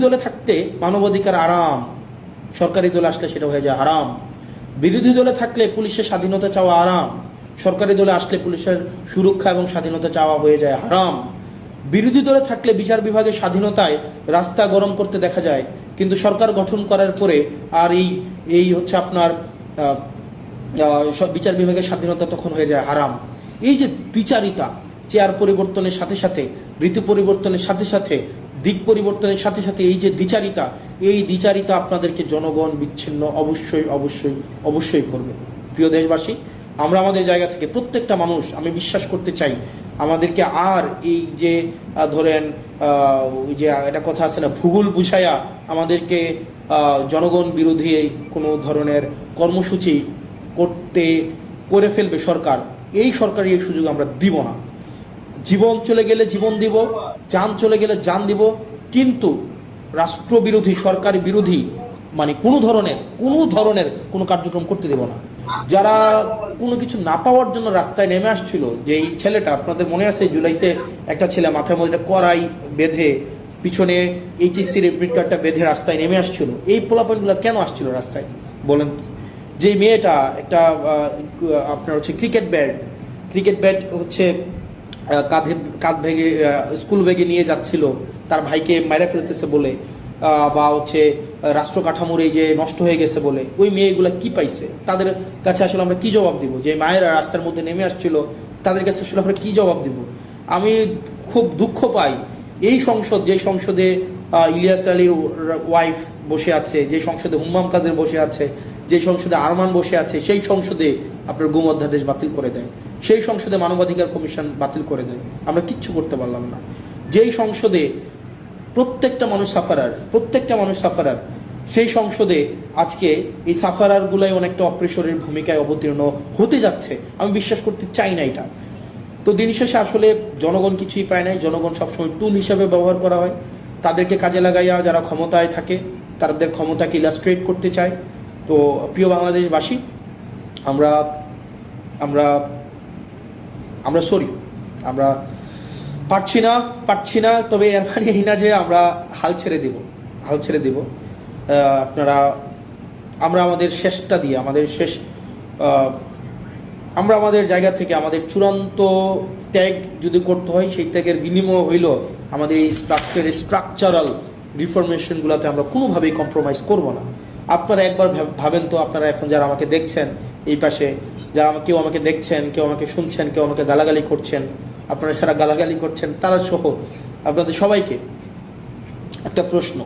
দলে থাকতে মানবাধিকার আরাম, সরকারি দলে আসলে সেটা হয়ে যায় হারাম। বিরোধী দলে থাকলে পুলিশের স্বাধীনতা চাওয়া আরাম, সরকারি দলে আসলে পুলিশের সুরক্ষা এবং স্বাধীনতা চাওয়া হয়ে যায় হারাম। বিরোধী দলে থাকলে বিচার বিভাগের স্বাধীনতায় রাস্তা গরম করতে দেখা যায়, কিন্তু সরকার গঠন করার পরে আর এই হচ্ছে আপনার বিচার বিভাগের স্বাধীনতা তখন হয়ে যায় হারাম। এই যে দ্বিচারিতা, চেয়ার পরিবর্তনের সাথে সাথে, ঋতু পরিবর্তনের সাথে সাথে, দিক পরিবর্তনের সাথে সাথে এই যে দ্বিচারিতা, এই দ্বিচারিতা আপনাদেরকে জনগণ বিচ্ছিন্ন অবশ্যই অবশ্যই অবশ্যই করবে। প্রিয় দেশবাসী, আমরা আমাদের জায়গা থেকে প্রত্যেকটা মানুষ, আমি বিশ্বাস করতে চাই, আমাদেরকে আর এই যে ধরেন ওই যে একটা কথা আছে না, ভূগোল বুঝাইয়া আমাদেরকে জনগণ বিরোধী কোনো ধরনের কর্মসূচি করে ফেলবে সরকার, এই সরকারি এই সুযোগ আমরা দিব না। জীবন চলে গেলে জীবন দিব, যান চলে গেলে যান দিব, কিন্তু রাষ্ট্রবিরোধী, সরকারি বিরোধী মানে কোনো ধরনের কোনো কার্যক্রম করতে দেব না। যারা কোনো কিছু না পাওয়ার জন্য রাস্তায় নেমে আসছিল, যে এই ছেলেটা আপনাদের মনে আছে, জুলাইতে একটা ছেলে মাথার মধ্যে কড়াই বেঁধে, পিছনে এইচএসসির এডমিট কার্ডটা বেঁধে রাস্তায় নেমে আসছিল, এই পোলাপনগুলো কেন আসছিল রাস্তায় বলেন? যে মেয়েটা একটা আপনার হচ্ছে ক্রিকেট ব্যাট হচ্ছে কাঁধ ভেঙে স্কুল ব্যাগে নিয়ে যাচ্ছিল তার ভাইকে মেরে ফেলতেছে বলে, বা হচ্ছে রাষ্ট্র কাঠামোর এই যে নষ্ট হয়ে গেছে বলে, ওই মেয়েগুলো কি পাইছে? তাদের কাছে আসলে আমরা কি জবাব দিব? যে মায়েরা রাস্তার মধ্যে নেমে আসছিল, তাদের কাছে আসলে আমরা কি জবাব দিব? আমি খুব দুঃখ পাই, এই সংসদ, যে সংসদে ইলিয়াস আলীর ওয়াইফ বসে আছে, যে সংসদে হুম্মাম কাদের বসে আছে, যে সংসদে আরমান বসে আছে, সেই সংসদে আপনার গুম অধ্যাদেশ বাতিল করে দেয়, সেই সংসদে মানবাধিকার কমিশন বাতিল করে দেয়, আমরা কিচ্ছু করতে পারলাম না। যেই সংসদে প্রত্যেকটা মানুষ সাফারার, সেই সংসদে আজকে এই সাফারারগুলাই অনেকটা অপ্রেশরের ভূমিকায় অবতীর্ণ হতে যাচ্ছে। আমি বিশ্বাস করতে চাই না এটা। তো দিন শেষে আসলে জনগণ কিছুই পায় নাই, জনগণ সবসময় টুল হিসাবে ব্যবহার করা হয়, তাদেরকে কাজে লাগাইয়া যারা ক্ষমতায় থাকে তাদের ক্ষমতাকে ইলাস্ট্রেট করতে চায়। তো প্রিয় বাংলাদেশবাসী, আমরা আমরা আমরা সরি, আমরা পারছি না, তবে এর মানে এই না যে আমরা হাল ছেড়ে দিব। আমরা আমাদের শেষটা দিয়ে, আমরা আমাদের জায়গা থেকে আমাদের চূড়ান্ত ত্যাগ যদি করতে হয়, সেই ত্যাগের বিনিময় হইল আমাদের এই স্ট্রাকচারাল রিফরমেশনগুলোতে আমরা কোনোভাবেই কম্প্রোমাইজ করব না। আপনারা একবার ভাবেন তো, আপনারা এখন যারা আমাকে দেখছেন, এই পাশে যারা কেউ আমাকে দেখছেন, কেউ আমাকে শুনছেন, কেউ আমাকে গালাগালি করছেন, আপনারা সারা গালাগালি করছেন, তারা সহ আপনাদের সবাইকে একটা প্রশ্ন,